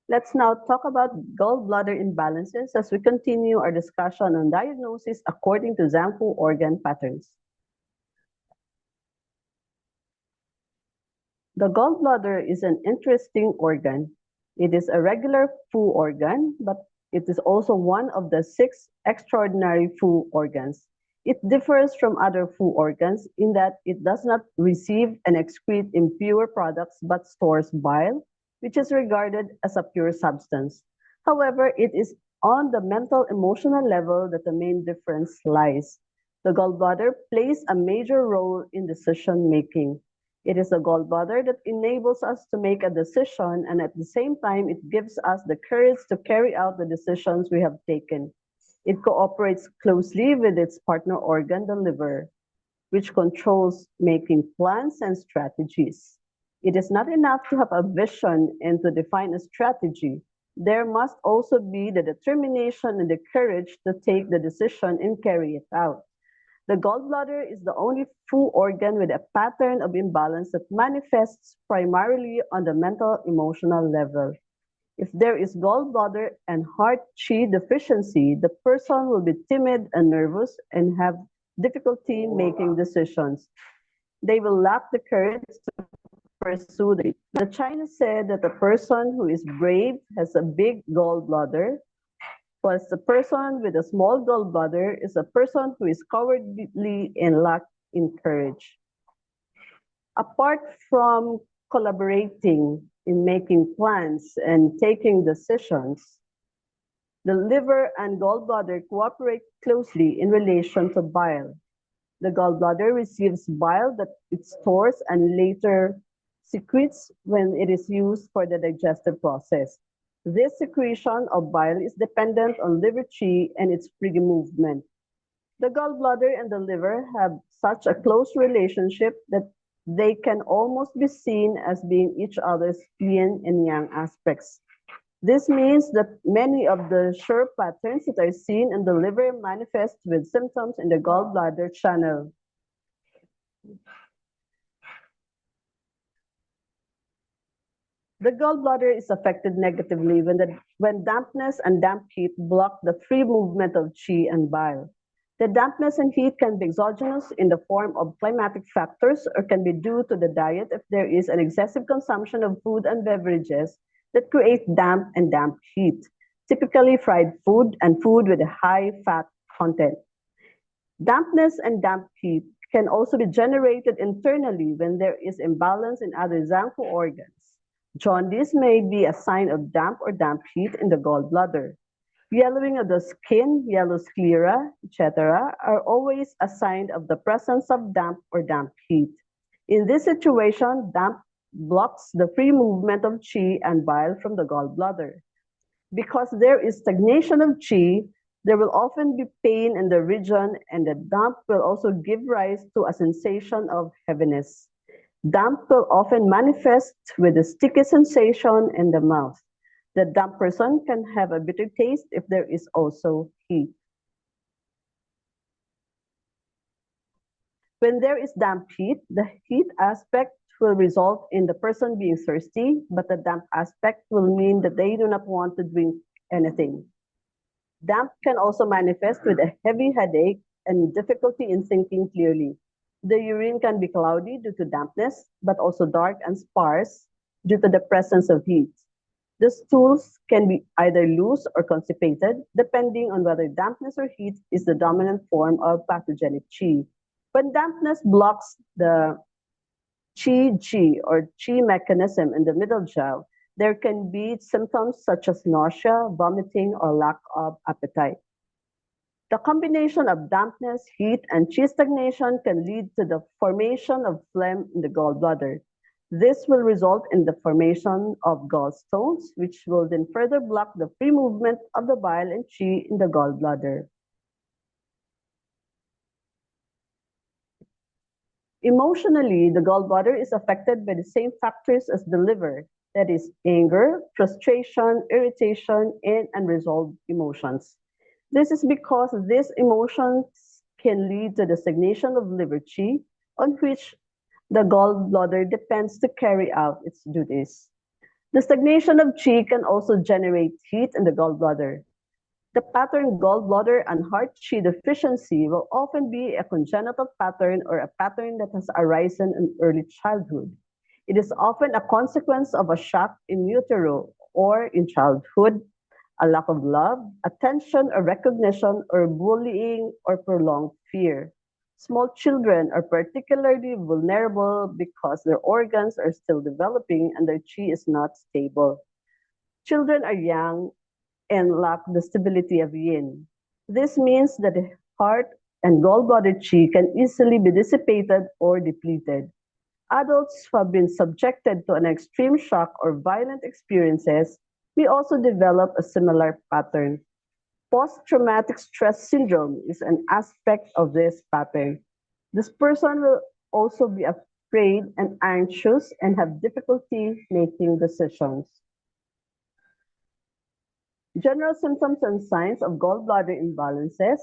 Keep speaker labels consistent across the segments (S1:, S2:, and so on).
S1: Let's now talk about gallbladder imbalances as we continue our discussion on diagnosis according to Zhangfu organ patterns. The gallbladder is an interesting organ. It is a regular Fu organ, but it is also one of the 6 extraordinary Fu organs. It differs from other Fu organs in that it does not receive and excrete impure products but stores bile, which is regarded as a pure substance. However, it is on the mental emotional level that the main difference lies. The gallbladder plays a major role in decision making. It is a gallbladder that enables us to make a decision, and at the same time, it gives us the courage to carry out the decisions we have taken. It cooperates closely with its partner organ, the liver, which controls making plans and strategies. It is not enough to have a vision and to define a strategy. There must also be the determination and the courage to take the decision and carry it out. The gallbladder is the only Fu organ with a pattern of imbalance that manifests primarily on the mental emotional level. If there is gallbladder and heart Qi deficiency, the person will be timid and nervous and have difficulty making decisions. They will lack the courage to pursue the. The Chinese said that a person who is brave has a big gallbladder, whilst the person with a small gallbladder is a person who is cowardly and lacks in courage. Apart from collaborating in making plans and taking decisions, the liver and gallbladder cooperate closely in relation to bile. The gallbladder receives bile that it stores and later secretes when it is used for the digestive process. This secretion of bile is dependent on liver qi and its free movement. The gallbladder and the liver have such a close relationship that they can almost be seen as being each other's yin and yang aspects. This means that many of the sure patterns that are seen in the liver manifest with symptoms in the gallbladder channel. The gallbladder is affected negatively when dampness and damp heat block the free movement of qi and bile. The dampness and heat can be exogenous in the form of climatic factors or can be due to the diet if there is an excessive consumption of food and beverages that create damp and damp heat, typically fried food and food with a high fat content. Dampness and damp heat can also be generated internally when there is imbalance in other Zhangfu organs. Jaundice may be a sign of damp or damp heat in the gallbladder. Yellowing of the skin, yellow sclera, etc., are always a sign of the presence of damp or damp heat. In this situation, damp blocks the free movement of qi and bile from the gallbladder. Because there is stagnation of qi, there will often be pain in the region, and the damp will also give rise to a sensation of heaviness. Damp will often manifest with a sticky sensation in the mouth. The damp person can have a bitter taste if there is also heat. When there is damp heat, the heat aspect will result in the person being thirsty, but the damp aspect will mean that they do not want to drink anything. Damp can also manifest with a heavy headache and difficulty in thinking clearly. The urine can be cloudy due to dampness, but also dark and sparse due to the presence of heat. The stools can be either loose or constipated, depending on whether dampness or heat is the dominant form of pathogenic qi. When dampness blocks the qi or qi mechanism in the middle jaw, there can be symptoms such as nausea, vomiting, or lack of appetite. The combination of dampness, heat, and qi stagnation can lead to the formation of phlegm in the gallbladder. This will result in the formation of gallstones, which will then further block the free movement of the bile and qi in the gallbladder. Emotionally, the gallbladder is affected by the same factors as the liver, that is, anger, frustration, irritation, and unresolved emotions. This is because these emotions can lead to the stagnation of liver qi, on which the gallbladder depends to carry out its duties. The stagnation of qi can also generate heat in the gallbladder. The pattern gallbladder and heart qi deficiency will often be a congenital pattern or a pattern that has arisen in early childhood. It is often a consequence of a shock in utero or in childhood, a lack of love, attention or recognition, or bullying or prolonged fear. Small children are particularly vulnerable because their organs are still developing and their qi is not stable. Children are young and lack the stability of yin. This means that the heart and gallbladder qi can easily be dissipated or depleted. Adults who have been subjected to an extreme shock or violent experiences may also develop a similar pattern. Post-traumatic stress syndrome is an aspect of this pattern. This person will also be afraid and anxious and have difficulty making decisions. General symptoms and signs of gallbladder imbalances: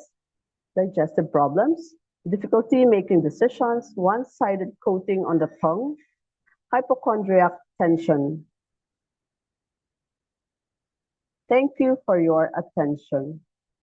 S1: digestive problems, difficulty making decisions, one-sided coating on the tongue, hypochondriac tension. Thank you for your attention.